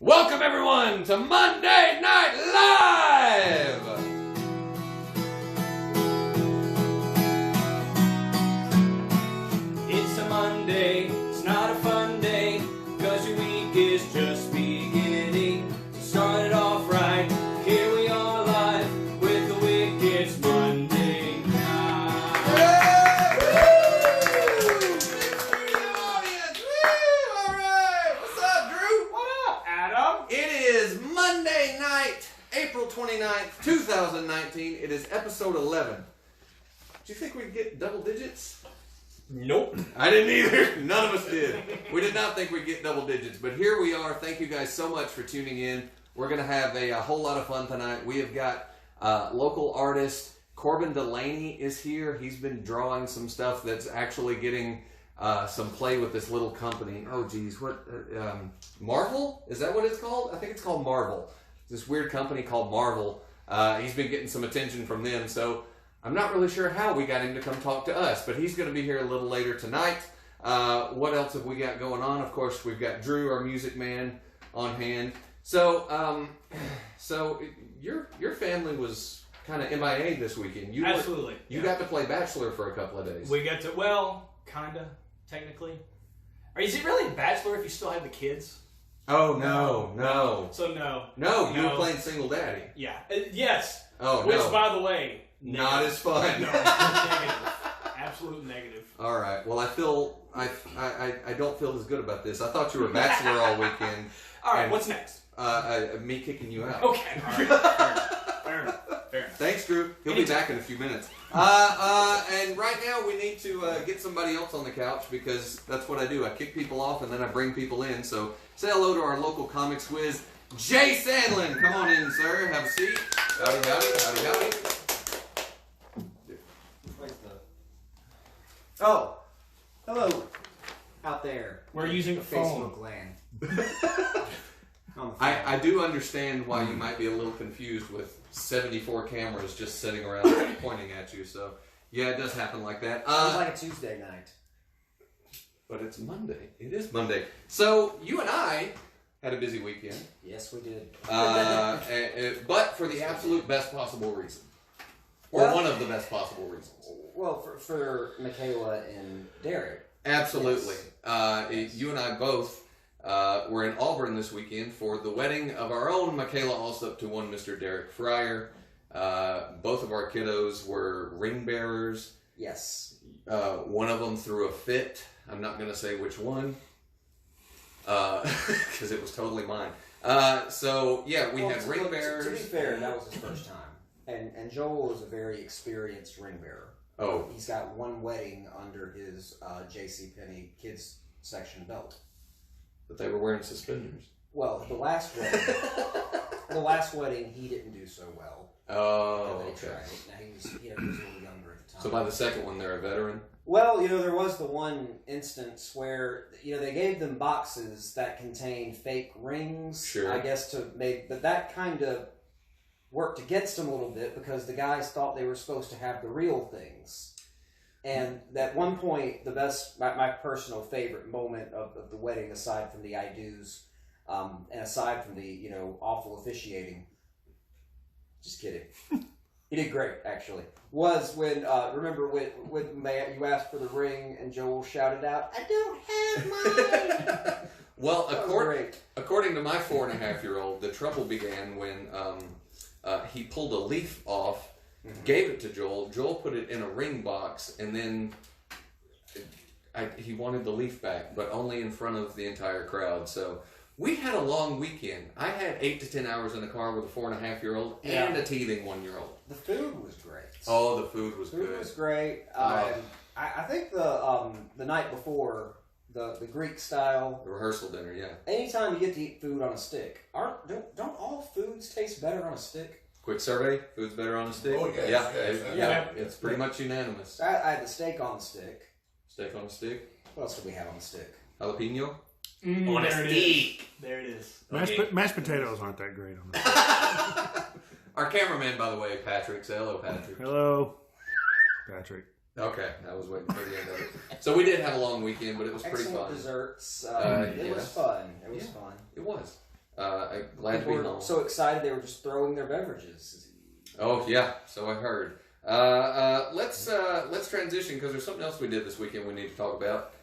Welcome everyone to Monday Night Live! It's a Monday, it's not a fun day, cause your week is just beginning. So start it off right, here we are live with the Wicked Monday Night. Audience! Woo! Alright! What's up, Drew? What up, Adam? It is Monday night, April 29th, 2019. It is episode 11. Do you think we'd get double digits? Nope. I didn't either. None of us did. We did not think we'd get double digits, but here we are. Thank you guys so much for tuning in. We're going to have a whole lot of fun tonight. We have got local artist Corbin Delaney is here. He's been drawing some stuff that's actually getting some play with this little company. Oh, geez. What? Marvel? Is that what it's called? I think it's called Marvel. This weird company called Marvel. He's been getting some attention from them, so I'm not really sure how we got him to come talk to us, but he's going to be here a little later tonight. What else have we got going on? Of course, we've got Drew, our music man, on hand. So, your family was kind of MIA this weekend. Absolutely. You got to play Bachelor for a couple of days. We got to, well, kinda, technically. Or is it really a Bachelor if you still have the kids? Oh, no. So no. No, you were playing Single Daddy. Yeah. Yes. Oh, Which, no. by the way, Not as fun. No, negative. Absolute negative. All right. Well, I don't feel as good about this. I thought you were a Bachelor all weekend. All right, And- what's next? Me kicking you out. Okay, all right. Fair enough. Thanks, Drew. He'll be back in a few minutes. And right now we need to get somebody else on the couch because that's what I do. I kick people off and then I bring people in. So say hello to our local comics whiz, Jay Sandlin. Come on in, sir. Have a seat. Howdy, howdy, howdy, howdy. Oh, hello, out there. We're using a phone. Facebook land. On the phone. I do understand why you might be a little confused with 74 cameras just sitting around pointing at you. So yeah, it does happen like that. Sounds like a Tuesday night. But it's Monday. It is Monday. So you and I had a busy weekend. Yes, we did. But for the absolute best possible reason. Or Well- one of the best possible reasons. Well, for Michaela and Derek. Absolutely. Yes. You and I both were in Auburn this weekend for the wedding of our own Michaela Alsup to one Mr. Derek Fryer. Both of our kiddos were ring bearers. Yes. One of them threw a fit. I'm not going to say which one. Because it was totally mine. So, yeah, we had ring bearers. To be fair, that was his first time. And Joel is a very experienced ring bearer. Oh. He's got one wedding under his JCPenney kids section belt. But they were wearing suspenders. Well, the last wedding, he didn't do so well. Oh, They okay. tried it. Now he was a little younger at the time. So by the second one, they're a veteran? Well, there was the one instance where, they gave them boxes that contained fake rings. Sure. I guess but that kind of worked against them a little bit because the guys thought they were supposed to have the real things. And at one point, my personal favorite moment of the wedding, aside from the I-dos, and aside from the, awful officiating, just kidding. He did great, actually. Was when, remember when you asked for the ring and Joel shouted out, "I don't have mine!" Well, That was great. according to my 4.5-year-old, the trouble began when he pulled a leaf off, gave it to Joel. Joel put it in a ring box, and then he wanted the leaf back, but only in front of the entire crowd. So we had a long weekend. I had 8 to 10 hours in the car with a 4.5-year-old and a teething 1-year-old. The food was great. Oh, the food was The food good. was great. Oh. I think the night before, the Greek style, The rehearsal dinner, yeah. anytime you get to eat food on a stick, don't all foods taste better on a stick? Quick survey, food's better on a stick? Oh, yes, yes, yes. Yeah, it's pretty much unanimous. I had the steak on the stick. Steak on a stick. What else did we have on the stick? Jalapeno. On a stick. There it is. Mashed potatoes aren't that great on that. Our cameraman, by the way, Patrick. Say hello, Patrick. Hello, Patrick. Okay, I was waiting for the end of it. So we did have a long weekend, but it was pretty Excellent fun. desserts. Yeah. It was fun. It was Yeah. fun. It was. Glad to be People were home. so excited they were just throwing their beverages. Oh yeah, so I heard. Let's transition because there's something else we did this weekend we need to talk about.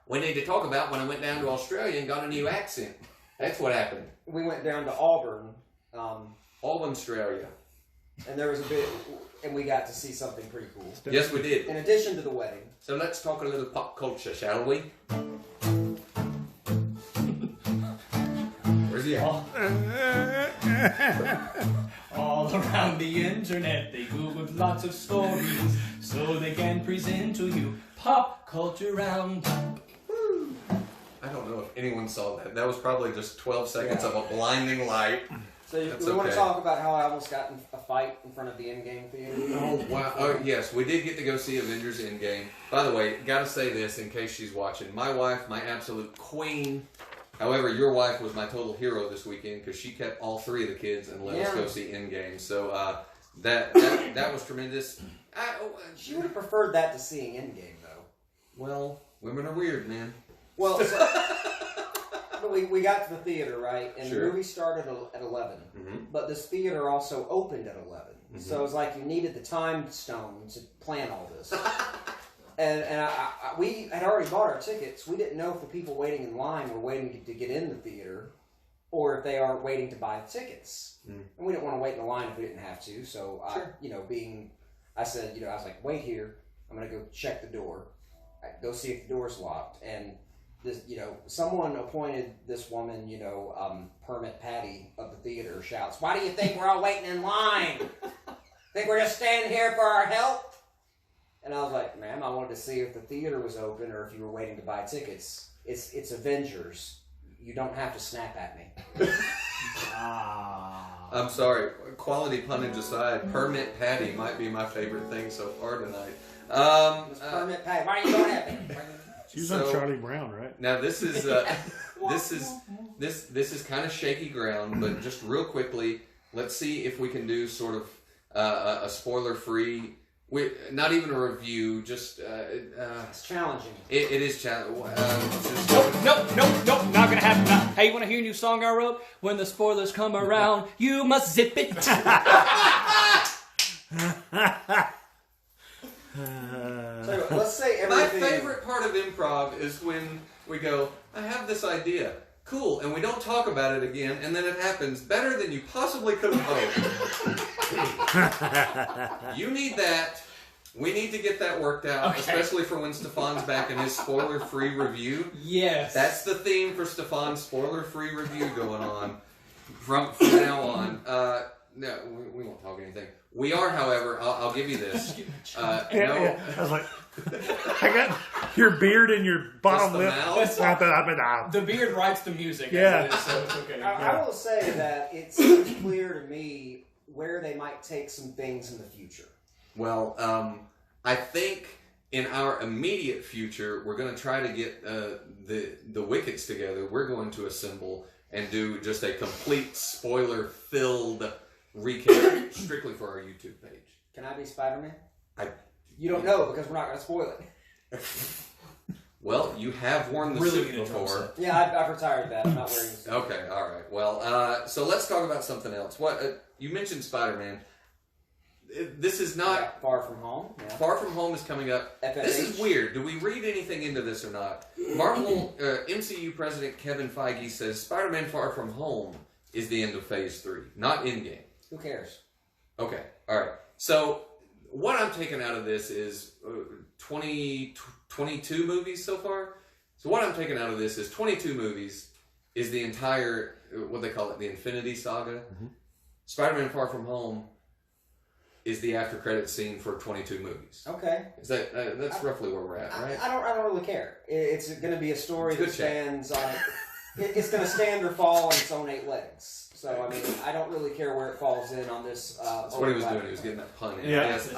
We need to talk about when I went down to Australia and got a new accent. That's what happened. We went down to Auburn, Australia. and there was a bit, and we got to see something pretty cool. Yes, we did. In addition to the wedding, So let's talk a little pop culture, shall we? Where's he at? All around the internet, they Googled lots of stories so they can present to you pop culture roundup. I don't know if anyone saw that. That was probably just 12 seconds of a blinding light. so we That's want to okay. talk about how I almost got in a fight in front of the Endgame theater. Oh, wow. Oh, yes, we did get to go see Avengers Endgame. By the way, gotta say this in case she's watching. My wife, my absolute queen. However, your wife was my total hero this weekend because she kept all three of the kids and let us go see Endgame. So that was tremendous. She would have preferred that to seeing Endgame, though. Well, women are weird, man. Well, but we got to the theater, right? And Sure. the movie started at 11. Mm-hmm. But this theater also opened at 11. So it was like you needed the time stone to plan all this. and we had already bought our tickets. We didn't know if the people waiting in line were waiting to get in the theater or if they are waiting to buy tickets. Mm. And we didn't want to wait in the line if we didn't have to. So, Sure. I said, I was like, wait here. I'm going to go check the door. I go see if the door's locked. And this, someone appointed this woman, Permit Patty of the theater shouts, "Why do you think we're all waiting in line? Think we're just standing here for our help?" And I was like, "Ma'am, I wanted to see if the theater was open or if you were waiting to buy tickets. It's Avengers. You don't have to snap at me." I'm sorry. Quality punnage aside, Permit Patty might be my favorite thing so far tonight. Miss Permit Patty, why are you going at me? She was So- on Charlie Brown, right? Now this is this is kind of shaky ground, but just real quickly, let's see if we can do sort of a spoiler-free, not even a review, just It's challenging. it is challenging. Nope, not gonna happen. Now, hey, you wanna hear a new song I wrote? When the spoilers come around, you must zip it. So let's say My everything. favorite part of improv is when we go, I have this idea. Cool, and we don't talk about it again, and then it happens better than you possibly could have hoped. You need that. We need to get that worked out, Okay. especially for when Stefan's back in his spoiler-free review. Yes. That's the theme for Stefan's spoiler-free review going on from now on. No, we won't talk anything. We are, however, I'll give you this. Yeah. I was like, I got your beard and your bottom the lip. mouth? Not that I've been out. The beard writes the music. Yeah. As it is, so it's okay. I will say that it seems clear to me where they might take some things in the future. Well, I think in our immediate future, we're going to try to get the Wickets together. We're going to assemble and do just a complete spoiler-filled recap strictly for our YouTube page. Can I be Spider-Man? I- You don't know because we're not going to spoil it. Well, you have worn the Really suit gonna drum before. set. Yeah, I've retired that. I'm not wearing the suit. Okay, all right. Well, so let's talk about something else. What you mentioned, Spider-Man. This is not. Yeah, Far From Home. Yeah. Far From Home is coming up. FFH. This is weird. Do we read anything into this or not? Marvel MCU President Kevin Feige says Spider-Man Far From Home is the end of Phase 3, not Endgame. Who cares? Okay, all right. So what I'm taking out of this is 22 movies so far. So what I'm taking out of this is 22 movies is the entire, what they call it, the Infinity Saga. Mm-hmm. Spider-Man Far From Home is the after credit scene for 22 movies. Okay. Is that that's roughly where we're at, right? I don't really care. It's going to be a story It's a that good check. stands on. It's going to stand or fall on its own 8 legs. So I mean, I don't really care where it falls in on this. That's what he was doing. He was getting that pun in. Yeah. Yes,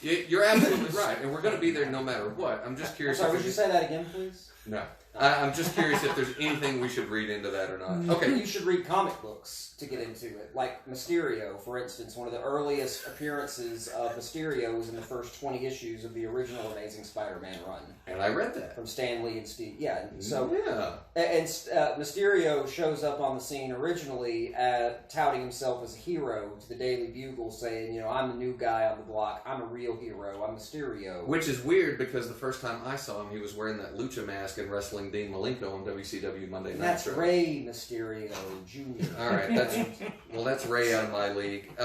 Yeah. you're absolutely right, and we're going to be there no matter what. I'm just I'm curious. sorry. if Would we you say that again, please? No. I'm just curious if there's anything we should read into that or not. Okay. You should read comic books to get into it. Like Mysterio, for instance, one of the earliest appearances of Mysterio was in the first 20 issues of the original Amazing Spider-Man run. And I read that. From Stan Lee and Steve. Yeah, so... Yeah. And Mysterio shows up on the scene originally touting himself as a hero to the Daily Bugle, saying, you know, I'm the new guy on the block. I'm a real hero. I'm Mysterio. Which is weird because the first time I saw him, he was wearing that lucha mask and wrestling Dean Malenko on WCW Monday Night. That's Show. Rey Mysterio Jr. All right, that's Ray out of my league.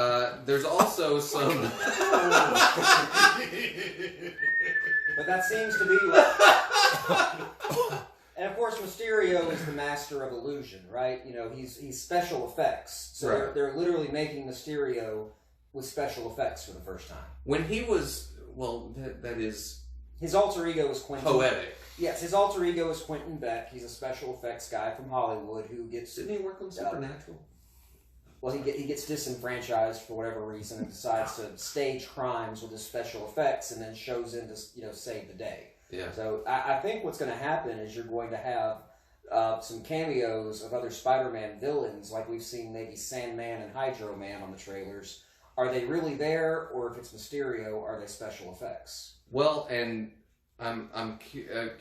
There's also some. But that seems to be like... And of course, Mysterio is the master of illusion, right? You know, he's special effects. So Right. they're literally making Mysterio with special effects for the first time. When he was, well, that is His alter ego is Quentin. poetic. Yes, his alter ego is Quentin Beck. He's a special effects guy from Hollywood who gets... Didn't he work on Supernatural? Well, he gets disenfranchised for whatever reason and decides to stage crimes with his special effects and then shows in to, you know, save the day. Yeah. So I think what's going to happen is you're going to have some cameos of other Spider-Man villains, like we've seen maybe Sandman and Hydro Man on the trailers. Are they really there, or if it's Mysterio, are they special effects? Well, and I'm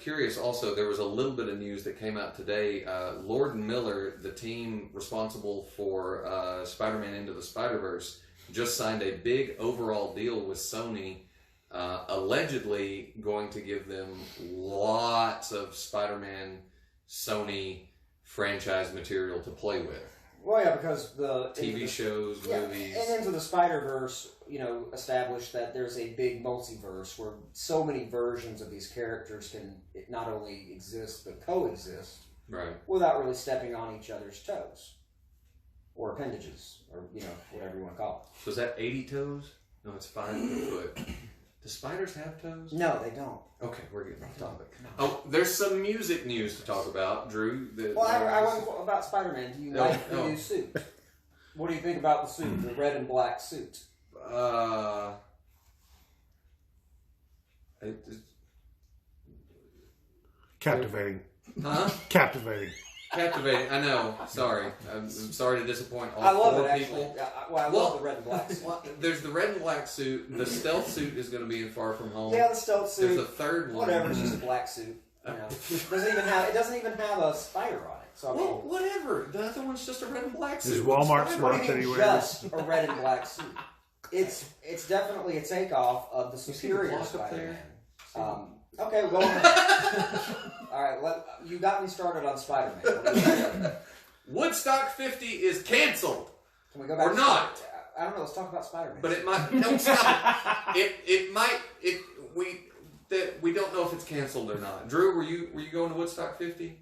curious also, there was a little bit of news that came out today. Lord and Miller, the team responsible for Spider-Man Into the Spider-Verse, just signed a big overall deal with Sony, allegedly going to give them lots of Spider-Man Sony franchise material to play with. Well, yeah, because the TV shows, movies. And Into the Spider-Verse, you know, established that there's a big multiverse where so many versions of these characters can not only exist but coexist, Right. without really stepping on each other's toes or appendages, or you know, whatever you want to call So is that 80 toes? No, it's 5 foot. Do spiders have toes? it. No, they don't. Okay, we're getting off topic. Oh, there's some music news to talk about, Drew. Well, I want about Spider-Man. Do you No, like the no. new suit? What do you think about the suit, the red and black suit? Captivating. Huh? Captivating. Captivating. I know. Sorry. I'm sorry to disappoint all I love four it, actually. people. I Well- love the red and black suit. Well, there's the red and black suit. The stealth suit is going to be in Far From Home. Yeah, the stealth There's suit. a third one. Whatever, it's just a black suit. You know, it doesn't even have a spider on it. So I mean, Well, whatever. The other one's just a red and black suit. Is Walmart It's fine. what smart do that you he mean wears? just a red and black suit? It's definitely a takeoff of the see the superior clock up Spider-Man. there? Okay, we'll go on. All right, you got me started on Spider-Man. What do you think? Woodstock 50 is canceled. Can we go back Or to not. I don't know. Let's talk about Spider-Man. But it might. No, stop. We don't know if it's canceled or not. Drew, were you going to Woodstock 50?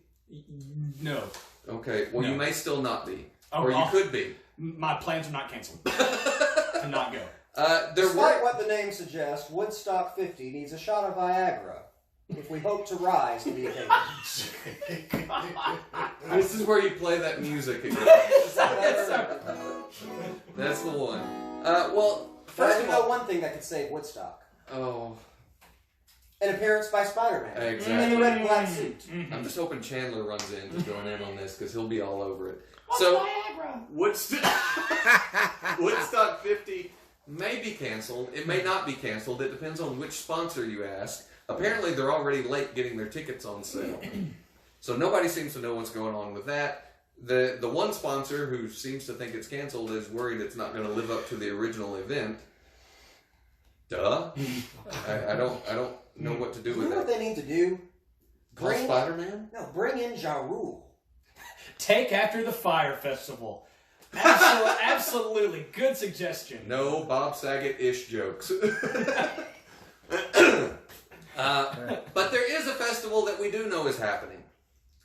No. Okay. Well, you No. may still not be, Oh, or you well. could be. My plans are not canceled. To not go. There Despite were. what the name suggests, Woodstock 50 needs a shot of Viagra if we hope to rise to the occasion. This is where you play that music again. That's the one. Well, But first I of do know all. one thing that could save Woodstock. Oh, An appearance by Spider-Man. Exactly. In a red and black suit. I'm just hoping Chandler runs in to join in on this because he'll be all over it. So, Woodstock 50 may be canceled. It may not be canceled. It depends on which sponsor you ask. Apparently, they're already late getting their tickets on sale. So nobody seems to know what's going on with that. The one sponsor who seems to think it's canceled is worried it's not going to live up to the original event. Duh. I don't know what to do You with know what that. they need to do? Call Spider-Man? No, bring in Ja Rule. Take after the Fire Festival. Absolutely. Good suggestion. No Bob Saget-ish jokes. But there is a festival that we do know is happening.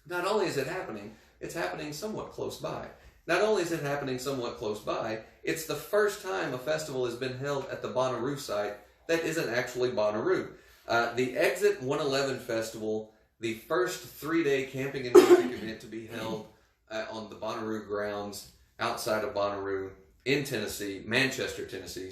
Not only is it happening, it's happening somewhat close by. Not only is it happening somewhat close by, it's the first time a festival has been held at the Bonnaroo site that isn't actually Bonnaroo. The Exit 111 Festival, the first 3-day camping and music event to be held on the Bonnaroo grounds outside of Bonnaroo in Tennessee, Manchester, Tennessee,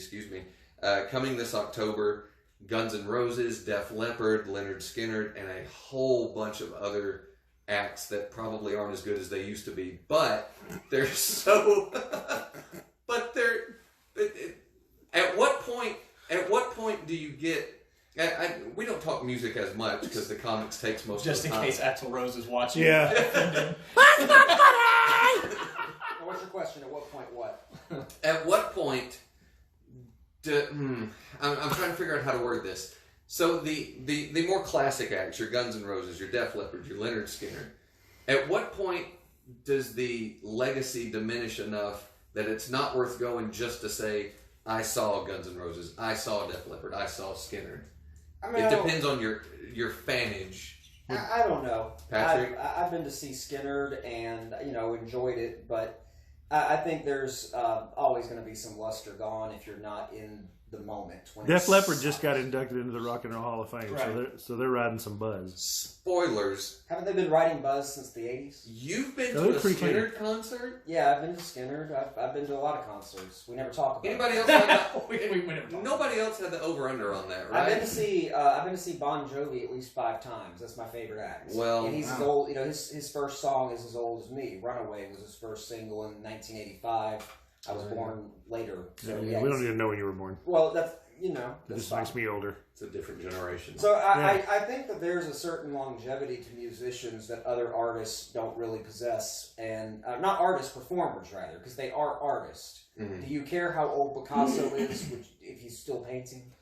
coming this October. Guns N' Roses, Def Leppard, Leonard Skinner, and a whole bunch of other acts that probably aren't as good as they used to be, but they're so. But they're. At what point? At what point do you get? We don't talk music as much because the comics takes most Just of in the time. case Axl Rose is watching. Yeah. Now, what's your question? At what point? What? At what point? I'm trying to figure out how to word this. So the more classic acts, your Guns N' Roses, your Def Leppard, your Leonard Skinner. At what point does the legacy diminish enough that it's not worth going just to say, I saw Guns N' Roses, I saw Def Leppard, I saw Skinner? I mean, It depends on your fanage. I don't know. Patrick? I've been to see Skinnerd and enjoyed it, but I think there's always going to be some luster gone if you're not in the moment. When Def it's- Leppard just got inducted into the Rock and Roll Hall of Fame, Right. so they're riding some buzz. Spoilers. Haven't they been riding buzz since the 80s? You've been Oh, to they're a pretty clean. Skinner concert? Yeah, I've been to Skinnerd. I've been to a lot of concerts. We never talk about Anybody it. else had we never talked. nobody else had the over-under on that, I've been right? to see Bon Jovi at least 5 times. That's my favorite act. Well, and he's as old. His first song is as old as me. Runaway was his first single in 1985. I was born later. So we yeah, don't even know when you were born. well, that's It that's just fine. makes me older. It's a different generation. So Yeah. I think that there's a certain longevity to musicians that other artists don't really possess, and not artists, performers rather, because they are artists. Mhm. Do you care how old Picasso is, if he's still painting?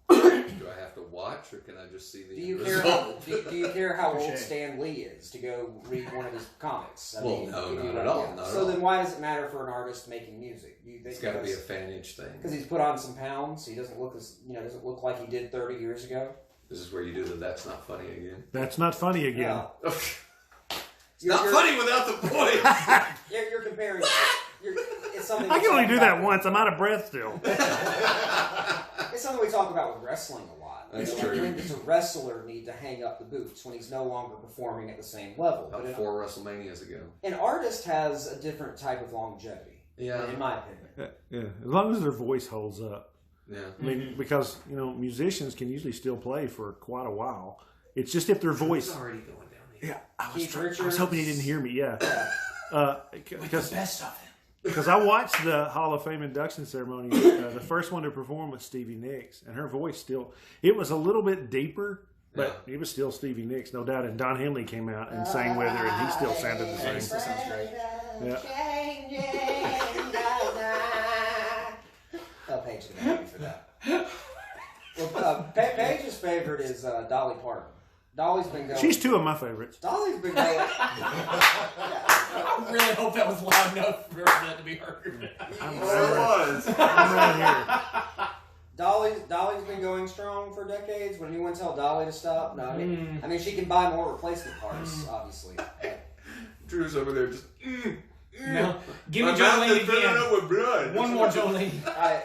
Do I have to watch, or can I just see the Do you end care? result? Do you care how old Touche. Stan Lee is to go read one of his comics? Well, no, if you not want- at all, yeah. not at So all. then, why does it matter for an artist making music? Do you think It's got to be a fanage thing. because he's put on some pounds? He doesn't look doesn't look like he did 30 years ago. This is where you do the "that's not funny" again. That's not funny again. Yeah. It's not funny without the point. You're comparing. It's something. I we can only talk do that about- once. I'm out of breath still. It's something we talk about with wrestling a lot. That's Like, true. when does a wrestler need to hang up the boots when he's no longer performing at the same level? About But 4 WrestleManias ago. an artist has a different type of longevity. Yeah. In my opinion. Yeah, as long as their voice holds up. Yeah. I mean, because musicians can usually still play for quite a while. It's just if their voice. It's already going down here. Yeah, I Keith was Richards. hoping he didn't hear me. Yeah, because Best of him. because I watched the Hall of Fame induction ceremony. The first one to perform was Stevie Nicks, and her voice still. It was a little bit deeper, but it was still Stevie Nicks, no doubt. And Don Henley came out and sang with her, and he still sounded the Yeah, he still same. sounds great. Yeah. Oh, Paige can help me for that. Well, Paige's favorite is Dolly Parton. Dolly's been going. She's 2 of my favorites. Dolly's been going. I really hope that was loud enough for that to be heard. I'm was. right here. Dolly's been going strong for decades. Would anyone tell Dolly to stop? No, I mean she can buy more replacement parts, obviously. But Drew's over there just. No. Give My me mouth Jolene is filling again. up with blood. One more Jolene. my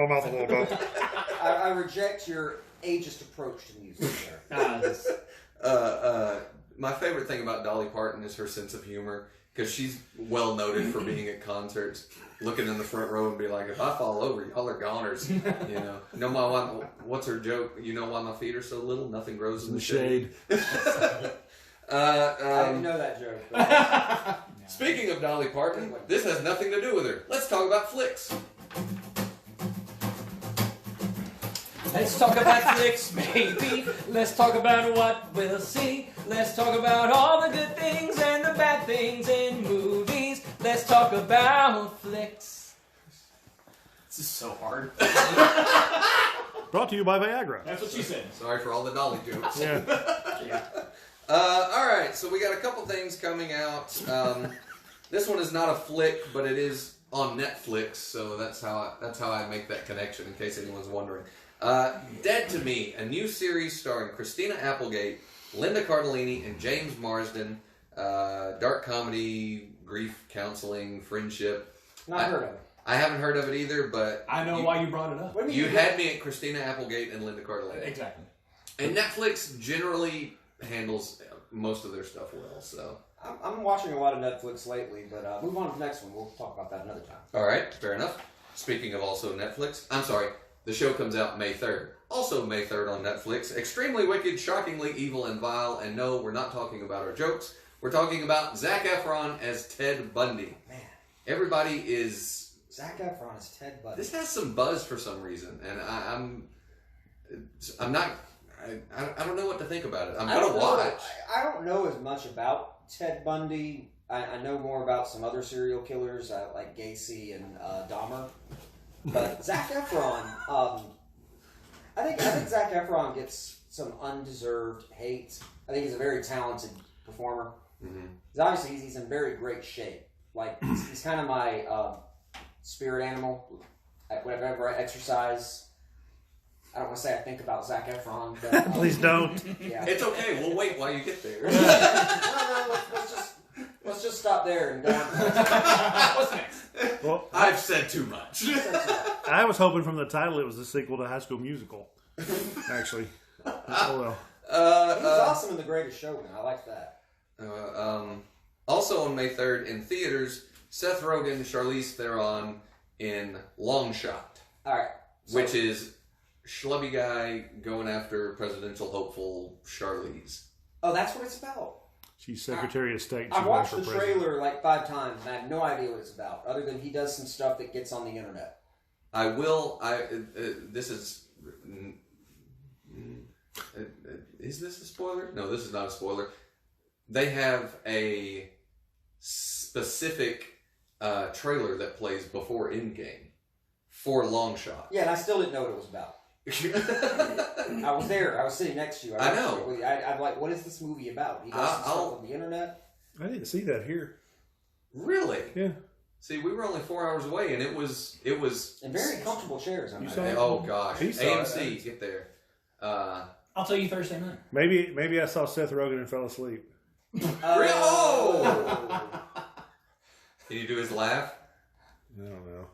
mouth a little bit. I reject your ageist approach to music there. My favorite thing about Dolly Parton is her sense of humor, because she's well noted for being at concerts, looking in the front row and be like, "If I fall over, y'all are goners." What's her joke? You know why my feet are so little? Nothing grows in the shade. I didn't know that joke. But Speaking of Dolly Parton, this has nothing to do with her. Let's talk about flicks. Let's talk about flicks, baby. Let's talk about what we'll see. Let's talk about all the good things and the bad things in movies. Let's talk about flicks. This is so hard. Brought to you by Viagra. That's what she said. Sorry for all the Dolly jokes. Yeah. All right, so we got a couple things coming out. This one is not a flick, but it is on Netflix, so that's how I make that connection. In case anyone's wondering, Dead to Me, a new series starring Christina Applegate, Linda Cardellini, and James Marsden. Dark comedy, grief counseling, friendship. not heard of it. I haven't heard of it either, but I know why you brought it up. What do you mean had me at Christina Applegate and Linda Cardellini. Exactly. And Netflix generally handles most of their stuff well, so. I'm watching a lot of Netflix lately, but move on to the next one. We'll talk about that another time. All right, fair enough. Speaking of also Netflix, I'm sorry, The show comes out May 3rd. Also May 3rd on Netflix. Extremely Wicked, Shockingly Evil and Vile. And no, we're not talking about our jokes. We're talking about Zac Efron as Ted Bundy. Man, Everybody is... Zac Efron is Ted Bundy. This has some buzz for some reason. And I'm not... I don't know what to think about it. I'm going to watch. I don't know as much about Ted Bundy. I know more about some other serial killers like Gacy and Dahmer. But Zac Efron, I think Zac Efron gets some undeserved hate. I think he's a very talented performer. Mm-hmm. Obviously, he's in very great shape. Like he's kind of my spirit animal. Whenever I exercise, I don't want to say I think about Zac Efron, but Please don't. yeah. It's okay. We'll wait while you get there. No, let's just stop there and go on. What's next? Well, I've said too much. I was hoping from the title it was a sequel to High School Musical. Actually. Oh well. He was awesome in The Greatest Showman. I like that. Also on May 3rd in theaters, Seth Rogen, Charlize Theron in Long Shot, All right. So, which is schlubby guy going after presidential hopeful Charlize. oh, that's what it's about. She's Secretary of State. I've She watched ran the for president. trailer like 5 times, and I have no idea what it's about, other than he does some stuff that gets on the internet. I will. This is. Is this a spoiler? No, this is not a spoiler. They have a specific trailer that plays before Endgame for Long Shot. Yeah, and I still didn't know what it was about. I was there. I was sitting next to you. I know. I'm like, what is this movie about? He does some stuff on the internet. I didn't see that here. Really? Yeah. See, we were only 4 hours away, and it was In very comfortable chairs. You saw it? Oh gosh, He saw AMC, it. get there. I'll tell you Thursday night. Maybe I saw Seth Rogen and fell asleep. Oh! Can you do his laugh? I don't know.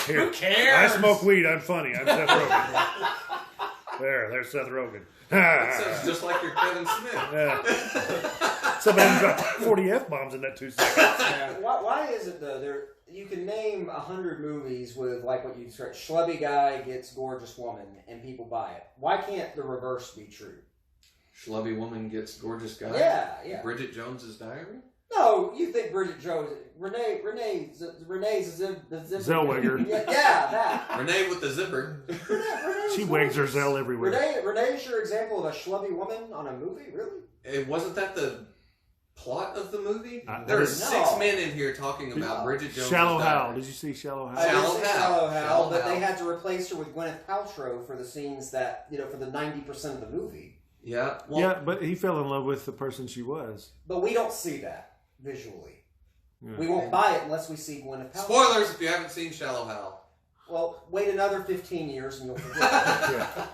Here, Who cares? I smoke weed. I'm funny. I'm Seth Rogen. There's Seth Rogen. That sounds just like your Kevin Smith. Yeah. Somebody dropped 40 F-bombs in that 2 seconds. Why is it though? You can name 100 movies with like what you said, schlubby guy gets gorgeous woman, and people buy it. Why can't the reverse be true? Schlubby woman gets gorgeous guy. Yeah. Bridget Jones's Diary. No, you think Bridget Jones, Renee Zellweger. Yeah, that. Renee with the zipper. She wags her Zell everywhere. Renee is your example of a schlubby woman on a movie, really? Wasn't that the plot of the movie? I There are didn't 6 know. men in here talking about Bridget Jones's Shallow Diary. Hal. Did you see Shallow Hal? I did Shallow see Hal. Shallow Hal, Shallow but Hal. they had to replace her with Gwyneth Paltrow for the scenes that, for the 90% of the movie. Yeah. Well, Yeah, but he fell in love with the person she was. But we don't see that visually. Yeah. We won't buy it unless we see Gwyneth Paltrow. spoilers if you haven't seen Shallow Hal. Well, wait another 15 years and you'll forget.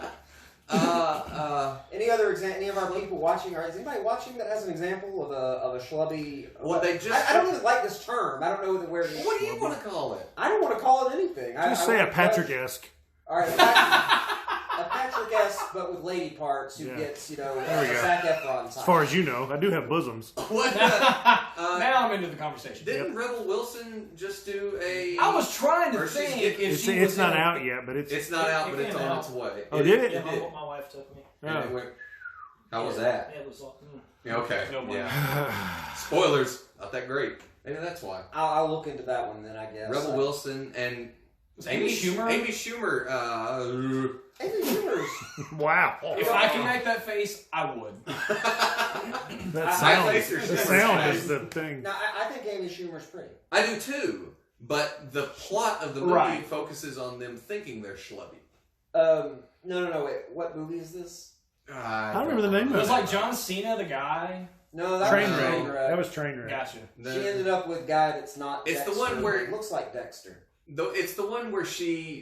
Any other any of our people watching? Is anybody watching that has an example of a schlubby? Well, they just. I don't even like this term. I don't know where. What do you want to call it? I don't want to call it anything. Just I say a want to Patrick-esque. All right, a Patrick-esque, but with lady parts, who Yeah. gets a we go. Zac Efron type. As far as you know, I do have bosoms. What? Now I'm into the conversation. Didn't Rebel Wilson just do a? I was trying to Or she's think getting- if It's, she it's was not in a- out yet, but it's. It's not out, It but it's came on out. its way. Oh, did it? Yeah, It did. my wife took me. And it went, how was that? It was like, Yeah, okay. No more. Yeah. Spoilers. Not that great. Maybe that's why. I'll look into that one then. I guess. Rebel Wilson and Was Amy Schumer? Amy Schumer. Amy Schumer's. Wow. If I can make that face, I would. That sound, I- I- the sound is the thing. Now, I think Amy Schumer's pretty. I do too. But the plot of the movie Right. focuses on them thinking they're schlubby. No. Wait. What movie is this? I don't remember the name It of was like John Cena, the guy. No, that Trainwreck. was Trainwreck. That was Trainwreck. Gotcha. She ended up with a guy that's not. It's the Dexter, one where- but looks like Dexter. It's the one where she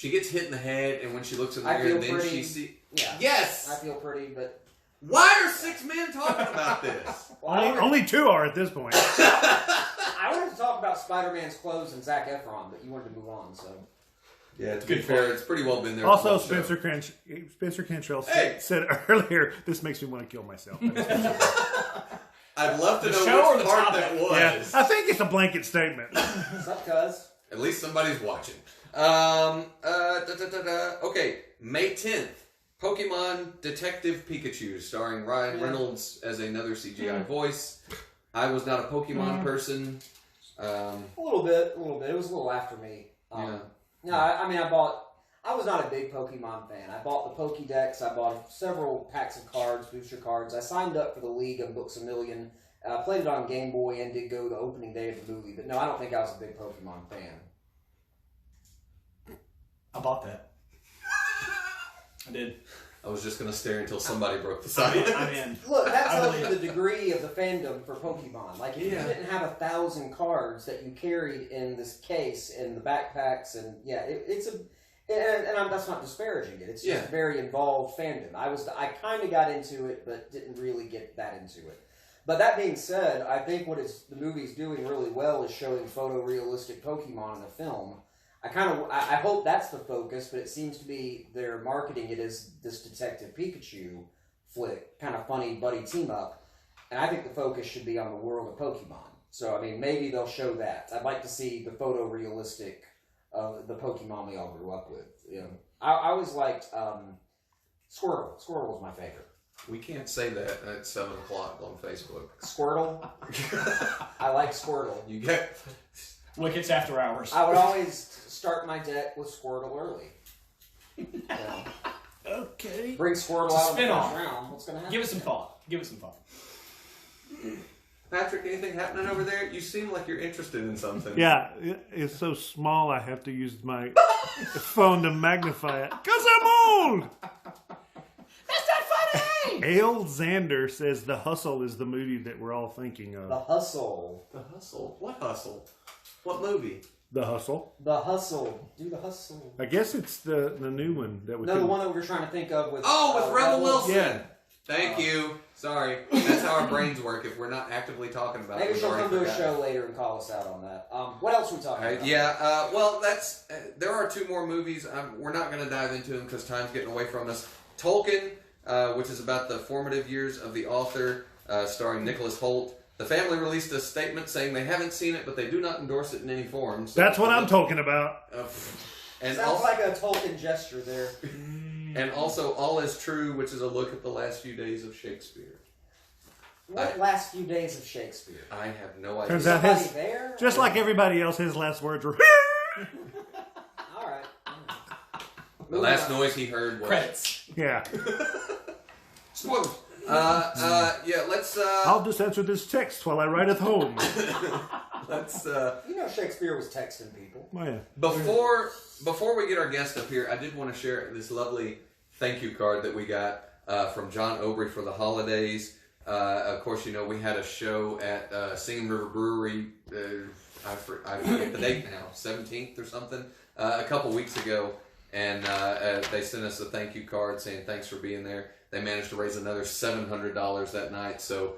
gets hit in the head, and when she looks in the I mirror, feel then pretty. she see. Yeah. Yes. I feel pretty, but Why are 6 men talking about this? well, I wanted- Only 2 are at this point. I wanted to talk about Spider-Man's clothes and Zac Efron, but you wanted to move on, so. Yeah, to be fair, it's pretty well been there. Also, the whole show. Spencer Cantrell Hey! said earlier, this makes me want to kill myself. I'd love to The know show or which the part topic? that was. Yeah, I think it's a blanket statement. What's up, cuz? At least somebody's watching. Okay, May 10th. Pokemon Detective Pikachu, starring Ryan Reynolds as another CGI voice. I was not a Pokemon person. A little bit. It was a little after me. No, I was not a big Pokemon fan. I bought the Pokédex. I bought several packs of cards, booster cards. I signed up for the League of Books A Million. Played it on Game Boy and did go the opening day of the movie. But no, I don't think I was a big Pokemon fan. I bought that. I did. I was just going to stare until somebody broke the silence. I'm in. Look, that tells you the degree of the fandom for Pokemon. Like, if you didn't have 1,000 cards that you carried in this case, in the backpacks, and that's not disparaging it. It's just very involved fandom. I kind of got into it, but didn't really get that into it. But that being said, I think the movie's doing really well is showing photorealistic Pokemon in the film. I hope that's the focus, but it seems to be they're marketing it as this Detective Pikachu flick, kind of funny buddy team up, and I think the focus should be on the world of Pokemon. So, I mean, maybe they'll show that. I'd like to see the photorealistic of the Pokemon we all grew up with. You know, I always liked Squirtle. Squirtle was my favorite. We can't say that at 7 o'clock on Facebook. Squirtle? I like Squirtle. You get... Wickets after hours. I would always start my deck with Squirtle early. Okay. Bring Squirtle out in the spin-off. first round. What's going to happen? Give it some thought. Patrick, anything happening over there? You seem like you're interested in something. Yeah, it's so small I have to use my phone to magnify it. Because I'm old! That's not funny! Ale Xander says The Hustle is the movie that we're all thinking of. The Hustle. The Hustle? What Hustle? What movie? The Hustle. The Hustle. Do the Hustle. I guess it's the new one that we No, the one that we were trying to think of with... with Rebel Wilson. Yeah. Thank you. Sorry. That's how our brains work if we're not actively talking about it. Maybe we've she'll already come to a forgotten. show later and call us out on that. What else are we talking about? Well, that's there are 2 more movies. We're not going to dive into them because time's getting away from us. Tolkien, which is about the formative years of the author, starring Nicholas Hoult. The family released a statement saying they haven't seen it, but they do not endorse it in any form. So That's what I'm talking about. And Sounds also, like a Tolkien gesture there. and also, All Is True, which is a look at the last few days of Shakespeare. What last few days of Shakespeare? I have no idea. Turns out Somebody his, there? just like everybody else, his last words were All right. The last noise he heard was... Credits. Yeah. Spoilers. Let's... I'll just answer this text while I write at home. let's... You know Shakespeare was texting people. Oh, yeah. Before we get our guest up here, I did want to share this lovely thank you card that we got from John Obry for the holidays. Of course, you know, we had a show at Singing River Brewery, I forget the date now, 17th or something, a couple weeks ago, and they sent us a thank you card saying thanks for being there. They managed to raise another $700 that night, so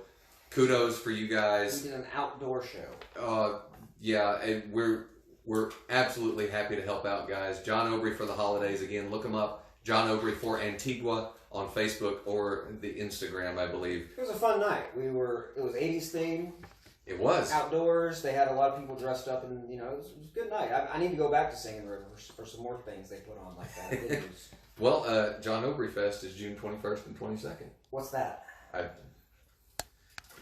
kudos for you guys. We did an outdoor show. And we're absolutely happy to help out, guys. John Obry for the holidays. Again, look him up. John Obry for Antigua on Facebook or the Instagram, I believe. It was a fun night. It was 80s theme. It was. Outdoors. They had a lot of people dressed up, and it was a good night. I need to go back to Singing River for some more things they put on like that. It was, Well, John Obry Fest is June 21st and 22nd. what's that?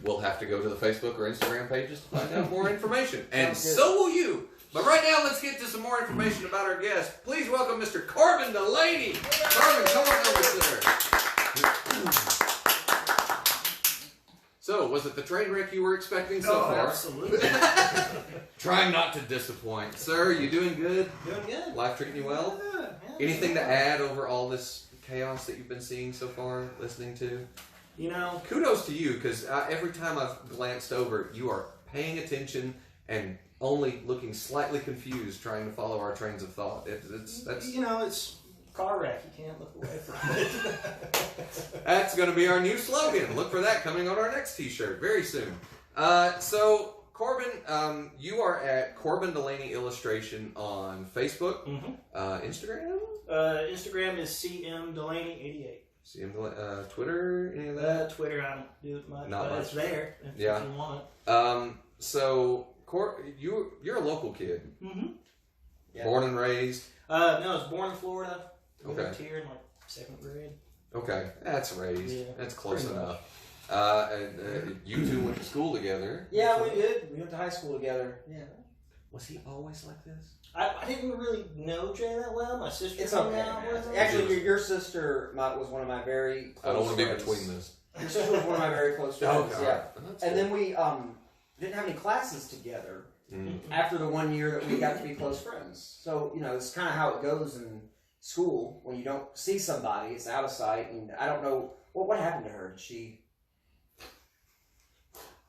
We'll have to go to the Facebook or Instagram pages to find out more information. And Sounds good. so will you. But right now, let's get to some more information about our guest. Please welcome Mr. Corbin Delaney. Corbin, come on over, sir. So, was it the train wreck you were expecting so far? Absolutely. Trying not to disappoint. Sir, you doing good? Doing good. Life treating you well? Yeah. Anything to add over all this chaos that you've been seeing so far, listening to? You know, Kudos to you, because every time I've glanced over, you are paying attention and only looking slightly confused, trying to follow our trains of thought. It's car wreck. You can't look away from it. That's going to be our new slogan. Look for that coming on our next T-shirt very soon. So, Corbin, you are at Corbin Delaney Illustration on Facebook, Instagram? Instagram is CM Delaney 88. See him, Twitter, any of that? Twitter, I don't do it much, Not but much. it's there if Yeah. you want it. So, you're a local kid. Mm-hmm. Yeah. Born and raised. No, I was born in Florida. We Okay. lived here in like 2nd grade. Okay, that's raised. Yeah, That's close pretty much. enough. And you two went to school together. Yeah, we did. We went to high school together. Yeah. Was he always like this? I didn't really know Jay that well. My sister It's hung okay. out with him. Actually, your sister was one of my very close I don't want to be friends. between this. Your sister was one of my very close friends. Okay, Yeah. alright. That's And good. then we didn't have any classes together Mm. after the 1 year that we got to be close friends. So, it's kind of how it goes in school. When you don't see somebody, it's out of sight. And I don't know, what happened to her? Did she...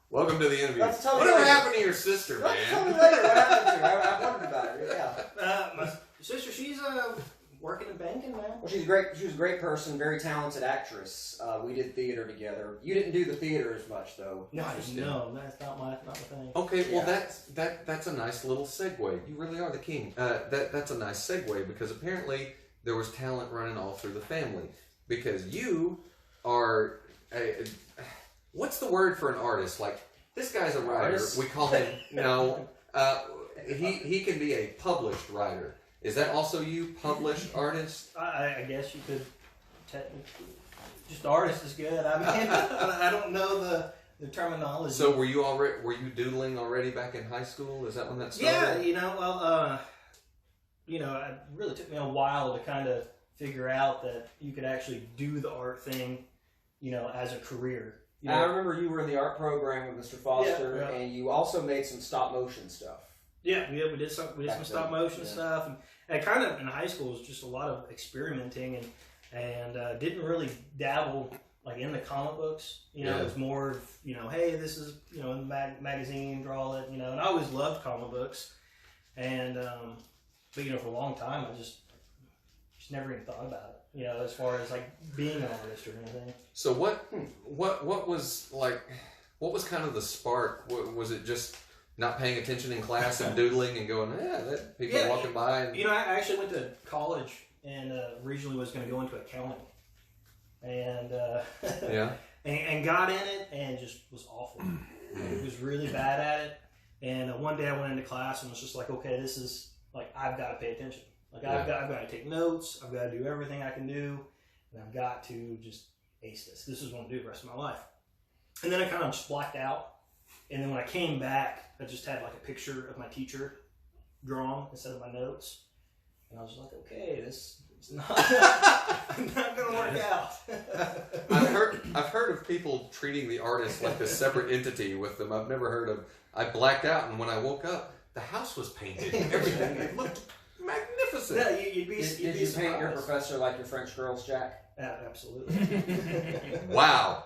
Welcome to the interview. Let's tell me Whatever later. happened to your sister, Tell me man? later what happened to her. I wondered about it. Yeah. My sister, she's working in banking now. Well, she's great. She was a great person, very talented actress. We did theater together. You didn't do the theater as much, though. No, Interesting. that's not my thing. Okay, well Yeah. that's a nice little segue. You really are the king. That's a nice segue because apparently there was talent running all through the family. Because you are, what's the word for an artist? Like this guy's a writer. Artist? We call him no. He can be a published writer. Is that also you, published artist? I guess you could technically. Just artist is good. I mean, I don't know the terminology. So were you doodling already back in high school? Is that when that started? Yeah, it really took me a while to kind of figure out that you could actually do the art thing, as a career. I remember you were in the art program with Mr. Foster, Yeah. and you also made some stop motion stuff. Yeah, we did some Back stop then, motion yeah. stuff, and kind of in high school was just a lot of experimenting and didn't really dabble like in the comic books. Yeah. It was more of hey, this is in the magazine, draw it, and I always loved comic books, and but for a long time I just never even thought about it, as far as like being an artist or anything. So what was like? What was kind of the spark? Was it just not paying attention in class and doodling and going, that people Yeah, walking by? And, I actually went to college and originally was going to go into accounting, and yeah. and got in it and just was awful. It was really bad at it. And one day I went into class and was just like, okay, this is like I've got to pay attention. Like I've got to take notes. I've got to do everything I can do, and I've got to just ace this. This is what I'm gonna do the rest of my life. And then I kind of just blacked out. And then when I came back, I just had like a picture of my teacher drawn instead of my notes. And I was like, okay, this is not not gonna work out. I've heard of people treating the artist like a separate entity with them. I've never heard of. I blacked out, and when I woke up, the house was painted. Everything it looked magnificent. Yeah, you'd be Did you'd be you paint your surprised. professor like your French girls, Jack? Yeah, absolutely. Wow.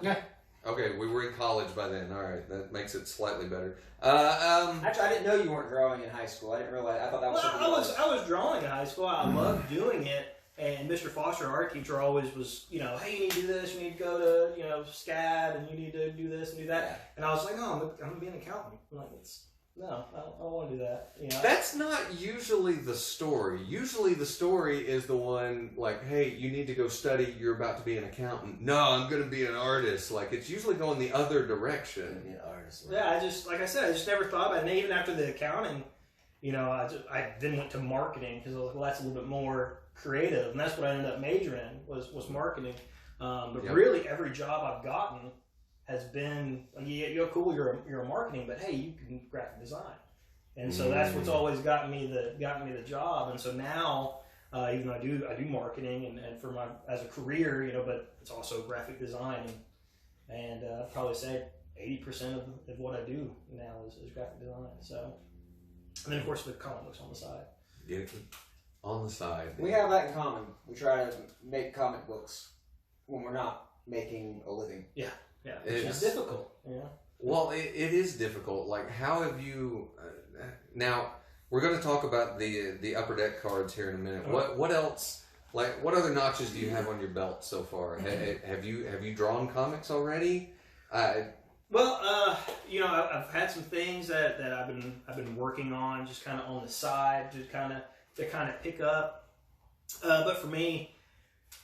Okay, we were in college by then. All right, that makes it slightly better. Actually, I didn't know you weren't drawing in high school. I didn't realize. I thought that was Well, something. I was drawing in high school. I loved doing it. And Mr. Foster, our art teacher, always was, hey, you need to do this, you need to go to, SCAD, and you need to do this and do that. And I was like, no, I'm going to be an accountant. I'm like, no, I don't want to do that. That's not usually the story. Usually the story is the one like, hey, you need to go study. You're about to be an accountant. No, I'm going to be an artist. Like it's usually going the other direction. Be an artist. Yeah, I just never thought about it. And even after the accounting, I then went to marketing because I was like, well, that's a little bit more creative, and that's what I ended up majoring in was marketing. But Yep. really, every job I've gotten has been, you're cool, you're a marketing, but hey, you can graphic design, and so that's what's always gotten me the job. And so now, even though I do marketing and for my as a career, but it's also graphic design, and I'd probably say 80% of what I do now is graphic design. So, and then of course the comic books on the side. Get it on the side. We have that in common. We try to make comic books when we're not making a living. Yeah, It's- it's difficult. Yeah. Well, it is difficult. Like, how have you? Now we're going to talk about the upper deck cards here in a minute. What else? Like, what other notches do you have on your belt so far? Have you drawn comics already? Well, I've had some things that I've been working on, just kind of on the side, to kind of pick up. But for me,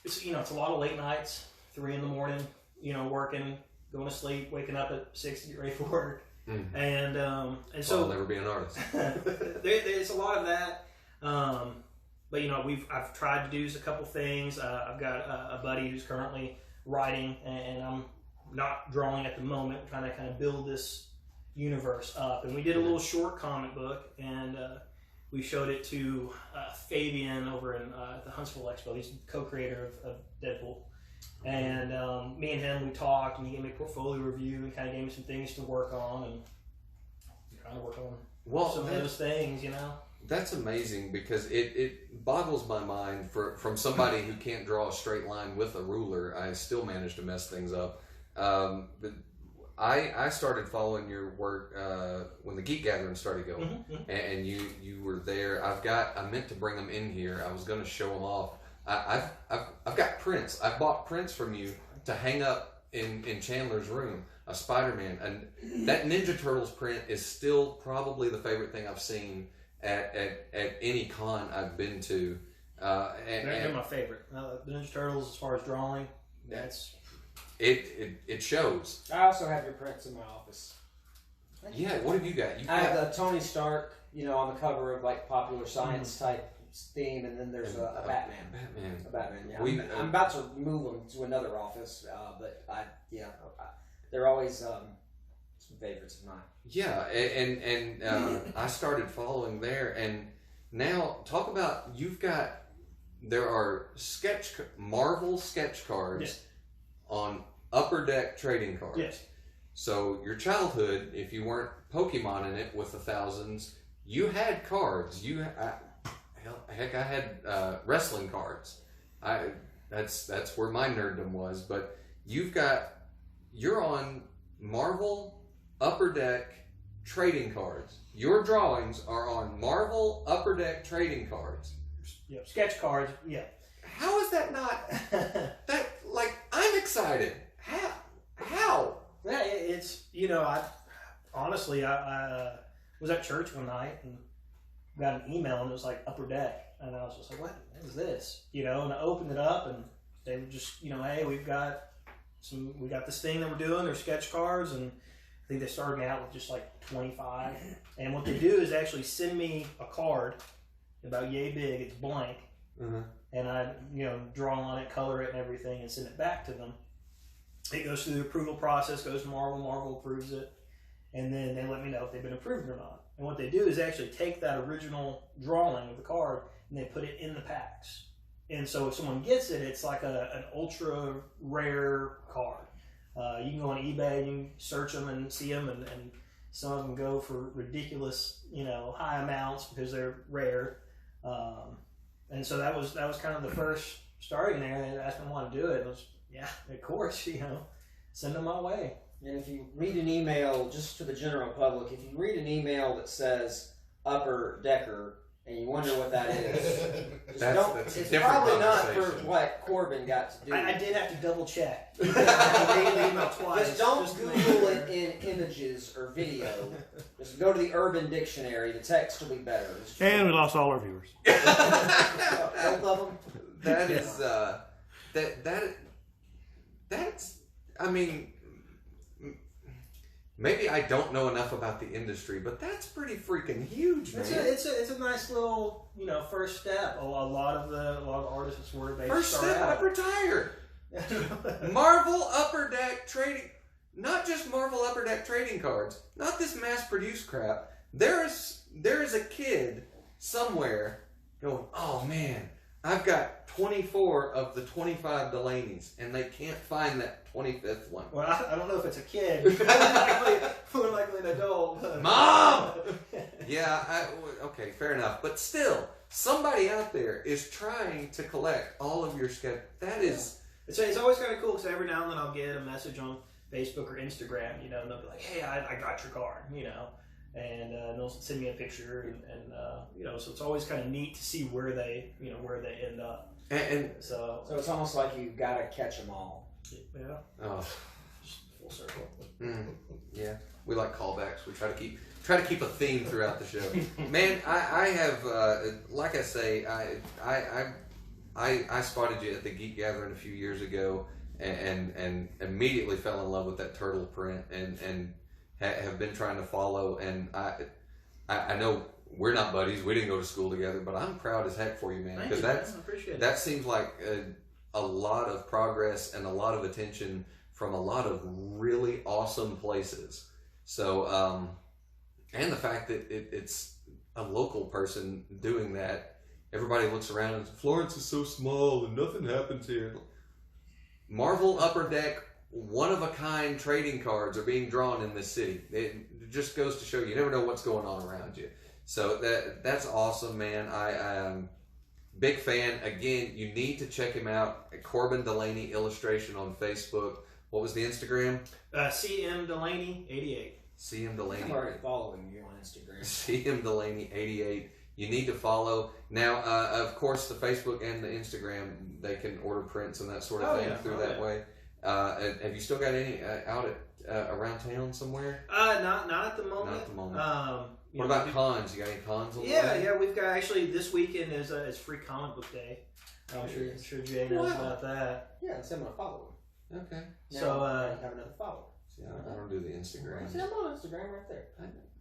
it's it's a lot of late nights, 3 a.m, working, going to sleep, waking up at 6 to get ready for work, and So I'll so never be an artist. there's a lot of that. But I've tried to do a couple things. I've got a buddy who's currently writing, and I'm not drawing at the moment. I'm trying to kind of build this universe up. And we did a little short comic book, and we showed it to Fabian over in the Huntsville Expo. He's the co-creator of Deadpool. And me and him, we talked, and he gave me a portfolio review and kind of gave me some things to work on, and I'm trying to work on some of those things, That's amazing, because it boggles my mind from somebody who can't draw a straight line with a ruler. I still manage to mess things up. But I started following your work when the Geek Gathering started going, and you were there. I meant to bring them in here. I was going to show them off. I've got prints. I bought prints from you to hang up in Chandler's room. A Spider-Man, and that Ninja Turtles print is still probably the favorite thing I've seen at any con I've been to. They're my favorite. The Ninja Turtles, as far as drawing, that's it shows. I also have your prints in my office. Yeah, what have you got? I have the Tony Stark, on the cover of like popular science type theme, and then there's a Batman. A Batman. Yeah, I'm about to move them to another office, but they're always some favorites of mine. Yeah, and I started following there, and now talk about there are Marvel sketch cards on Upper Deck trading cards. Yes. So your childhood, if you weren't Pokemoning it with the thousands, you had cards. Heck, I had wrestling cards. That's where my nerddom was. But you're on Marvel Upper Deck trading cards. Your drawings are on Marvel Upper Deck trading cards. Yep. Sketch cards. Yeah. How is that not? I'm excited. How? Yeah, it's I was at church one night and got an email, and it was like Upper Deck, and I was just like, what is this? And I opened it up, and they were just, hey, we got this thing that we're doing. They're sketch cards, and I think they started me out with just like 25. And what they do is actually send me a card about yay big. It's blank, and I draw on it, color it, and everything, and send it back to them. It goes through the approval process, goes to Marvel. Marvel approves it, and then they let me know if they've been approved or not. And what they do is actually take that original drawing of the card and they put it in the packs. And so if someone gets it, it's like an ultra rare card. You can go on eBay and you can search them and see them, and some of them go for ridiculous, high amounts because they're rare. And so that was kind of the first starting there. And I asked them why to do it. It was, yeah, of course, send them my way. And if you read an email, just to the general public, if you read an email that says Upper Decker and you wonder what that is, it's probably not for what Corbin got to do. I did have to double check. I read the email twice. Just don't Google it in images or video. Just go to the Urban Dictionary. The text will be better. And we lost all our viewers. Both of them? That is, that's, I mean, maybe I don't know enough about the industry, but that's pretty freaking huge, man. It's a nice little, first step. A lot of artists where they first start step, out. I've retired. Marvel Upper Deck trading, not just Marvel Upper Deck trading cards, not this mass-produced crap. There is a kid somewhere going, oh man, I've got 24 of the 25 Delaney's, and they can't find that 25th one. Well, I don't know if it's a kid. More likely an adult. Mom! Yeah, okay, fair enough. But still, somebody out there is trying to collect all of your sketch. That is... It's always kind of cool, because every now and then I'll get a message on Facebook or Instagram, and they'll be like, hey, I got your card, and they'll send me a picture, and so it's always kind of neat to see where they end up. And so it's almost like you gotta catch them all. Yeah. Oh. Just full circle. Yeah, we like callbacks. We try to keep a theme throughout the show. Man, I have, like I say, I spotted you at the Geek Gathering a few years ago, and immediately fell in love with that turtle print, and have been trying to follow, and I know we're not buddies. We didn't go to school together, but I'm proud as heck for you, man. Thank Because you, man. I appreciate it. that seems like a lot of progress and a lot of attention from a lot of really awesome places. So, and the fact that it's a local person doing that, everybody looks around and Florence is so small and nothing happens here. Marvel Upper Deck one-of-a-kind trading cards are being drawn in this city. It just goes to show you never know what's going on around you. So that's awesome, man. I'm big fan. Again, you need to check him out at Corbin Delaney Illustration on Facebook. What was the Instagram? CM Delaney 88. CM Delaney. I'm already following you on Instagram. CM Delaney 88. You need to follow. Now, of course, the Facebook and the Instagram, they can order prints and that sort of thing through that way. Have you still got any out at around town somewhere? Not at the moment. Not at the moment. You What know, about cons? You got any cons on the Yeah, way? yeah. We've got actually this weekend is Free Comic Book Day. I'm sure Jay knows about that. Yeah, so I'm gonna follow him. Okay. Now So, I have another follow. See, I don't do the Instagram. See, I'm on Instagram right there.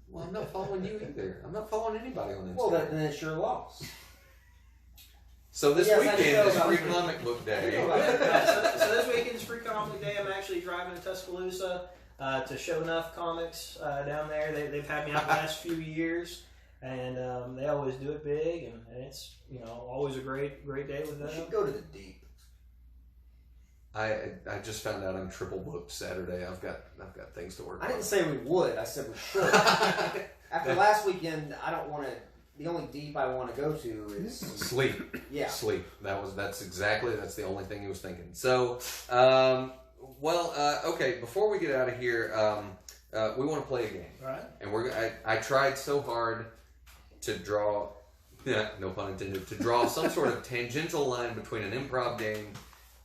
Well, I'm not following you either. I'm not following anybody on Instagram. Well, then it's your loss. So this Yes, I weekend know is about Free it. Comic Book Day. So this weekend's Free Comic Day. I'm actually driving to Tuscaloosa to Show Enough Comics down there. They've had me out the last few years, and they always do it big, and it's always a great day with You them. should go to the deep. I just found out I'm triple booked Saturday. I've got things to work I on. didn't say we would. I said we should. After last weekend, I don't want to. The only deep I want to go to is Sleep. yeah. Sleep. That's the only thing he was thinking. So, okay. Before we get out of here, we want to play a game, Right? and I tried so hard to draw, no pun intended, to draw some sort of tangential line between an improv game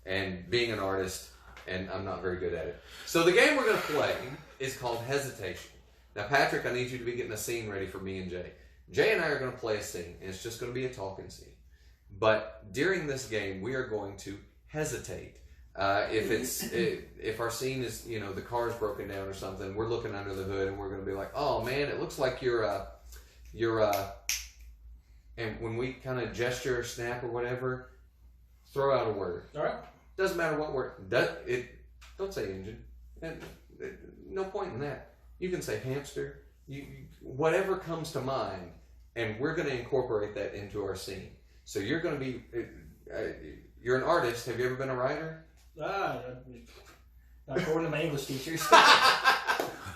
and being an artist, and I'm not very good at it. So the game we're going to play is called Hesitation. Now, Patrick, I need you to be getting a scene ready for me and Jay. Jay and I are going to play a scene, and it's just going to be a talking scene. But during this game, we are going to hesitate. If our scene is, the car's broken down or something, we're looking under the hood, and we're going to be like, oh man, it looks like you're and when we kind of gesture or snap or whatever, throw out a word. All right. Doesn't matter what word. Don't say engine. No point in that. You can say hamster. Whatever comes to mind, and we're going to incorporate that into our scene. So you're going to be. You're an artist. Have you ever been a writer? According to my English teachers.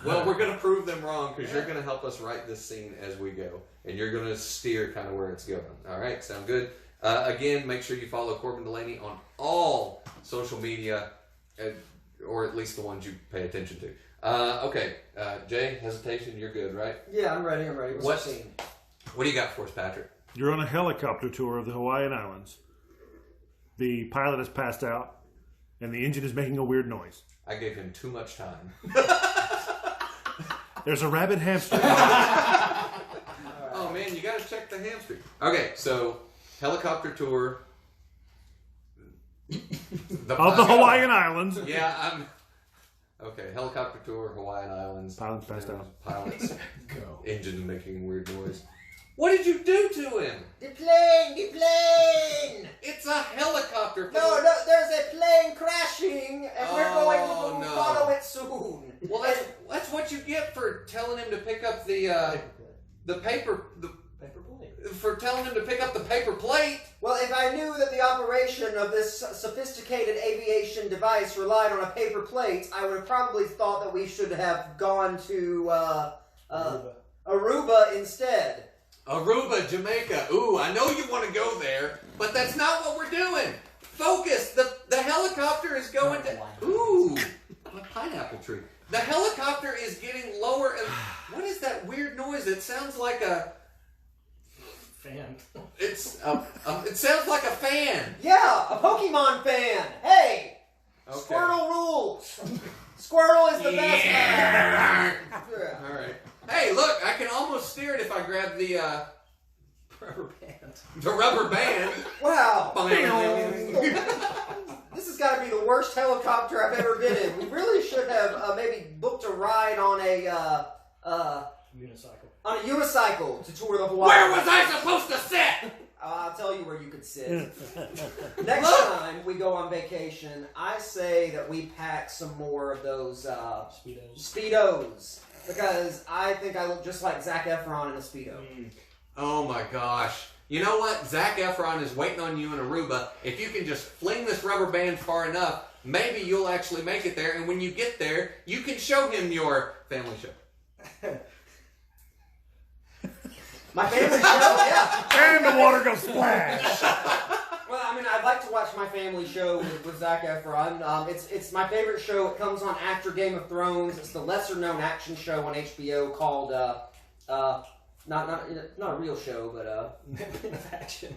Well, we're going to prove them wrong because you're going to help us write this scene as we go, and you're going to steer kind of where it's going. All right, sound good? Again, make sure you follow Corbin Delaney on all social media, or at least the ones you pay attention to. Okay, Jay, hesitation, you're good, right? Yeah, I'm ready. What's the scene? What do you got for us, Patrick? You're on a helicopter tour of the Hawaiian Islands. The pilot has passed out, and the engine is making a weird noise. I gave him too much time. There's a rabid hamster. Oh man, you got to check the hamster. Okay, so helicopter tour Of the Hawaiian Islands. Yeah, okay. Helicopter tour, Hawaiian Islands. Pilot's passed out. Pilots. Go. Engine making weird noise. What did you do to him? The plane! It's a helicopter. No, there's a plane crashing, and we're going to no. follow it soon. Well, that's what you get for telling him to pick up the paper. Paper plate. For telling him to pick up the paper plate. Well, if I knew that the operation of this sophisticated aviation device relied on a paper plate, I would have probably thought that we should have gone to Aruba instead. Aruba, Jamaica. Ooh, I know you want to go there, but that's not what we're doing. Focus. The helicopter is going to. Ooh, a pineapple tree. The helicopter is getting lower. And what is that weird noise? It sounds like a Fan. it sounds like a fan. Yeah, a Pokemon fan. Hey, Okay. Squirtle rules. Squirtle is the best. Yeah. Yeah. All right. Hey, look! I can almost steer it if I grab the Rubber band. rubber band. Wow. This has got to be the worst helicopter I've ever been in. We really should have maybe booked a ride on a Unicycle. on a unicycle to tour the Hawaii. Where was I supposed to sit? I'll tell you where you could sit. Next time we go on vacation, I say that we pack some more of those Speedos. Because I think I look just like Zac Efron in a Speedo. Oh my gosh. You know what? Zac Efron is waiting on you in Aruba. If you can just fling this rubber band far enough, maybe you'll actually make it there. And when you get there, you can show him your family show. My family show, yeah. And the water goes splash. Well, I mean, I'd like to watch my family show with Zac Efron. It's my favorite show. It comes on after Game of Thrones. It's the lesser-known action show on HBO called not a real show, but Batman of Action.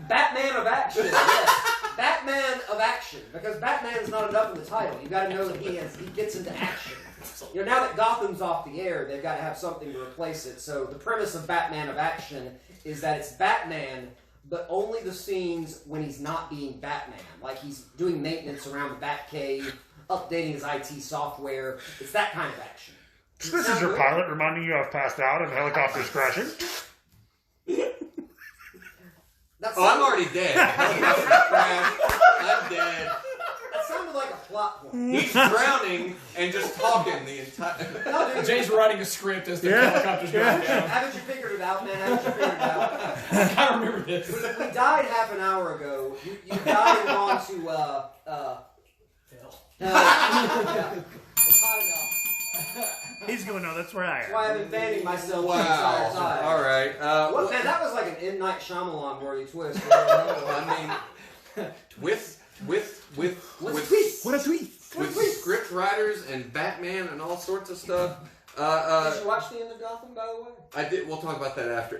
Batman of Action. Yes, Batman of Action. Because Batman is not enough in the title. You got to know that he gets into action. You know, now that Gotham's off the air, they've got to have something to replace it. So the premise of Batman of Action is that it's Batman, but only the scenes when he's not being Batman. Like he's doing maintenance around the Batcave, updating his IT software. It's that kind of action. This is your pilot reminding you I've passed out and the helicopter's crashing. I'm already dead. I'm dead. That sounded like a plot point. He's drowning and just talking the entire... No, dude, Jay's writing a script as the helicopter's going down. haven't you figured it out, man? Haven't you figured it out? I remember this. We died half an hour ago. You died and gone to, Hell. yeah. It's hot enough. He's going, no, that's where I That's why am. I've been fanning myself the entire Wow. time. All right. Well, man, that was like an M. Night Shyamalan worthy twist. I mean, with What a tweet. script writers and Batman and all sorts of stuff. Did you watch the end of Gotham, by the way? I did. We'll talk about that after.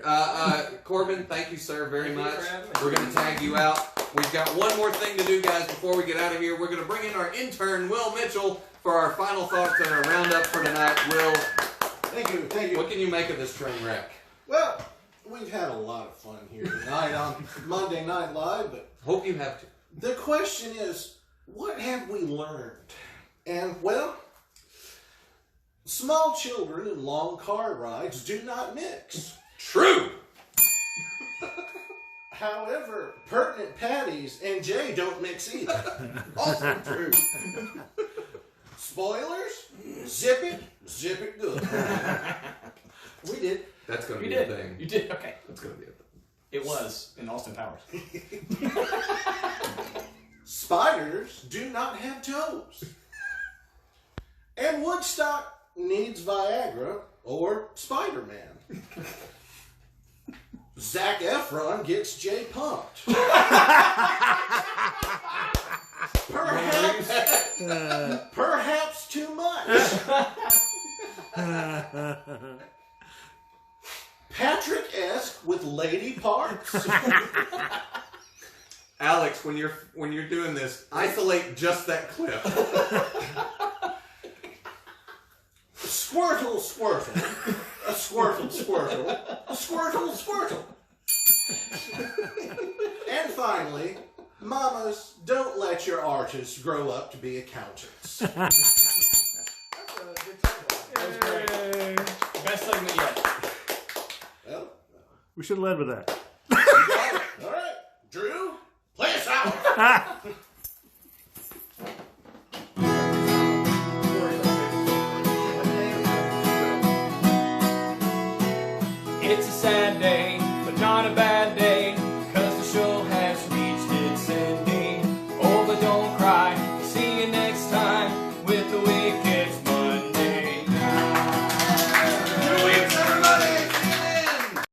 Corbin, thank you, sir, very Thank you much. for having me. We're going to tag you out. We've got one more thing to do, guys, before we get out of here. We're going to bring in our intern, Will Mitchell, for our final thoughts and our roundup for tonight. Will, Thank you. what can you make of this train wreck? Well, we've had a lot of fun here tonight on Monday Night Live, but Hope you have to. the question is, what have we learned? And, well, small children and long car rides do not mix. True. However, pertinent patties and Jay don't mix either. Also true. Spoilers? Zip it good. We did. That's going to You be did. a thing. You did. Okay. That's going to be a thing. It was in Austin Powers. Spiders do not have toes. And Woodstock needs Viagra or Spider-Man. Zac Efron gets Jay pumped. Perhaps too much. Patrick-esque with lady parts. Alex, when you're doing this, isolate just that clip. Squirtle, squirtle. A squirtle, squirtle. A squirtle, squirtle. And finally, mamas, don't let your artists grow up to be accountants. That's a good title. That was great. Best segment yet. Well, We should have led with that. all right. Drew, play us out. It's a sad day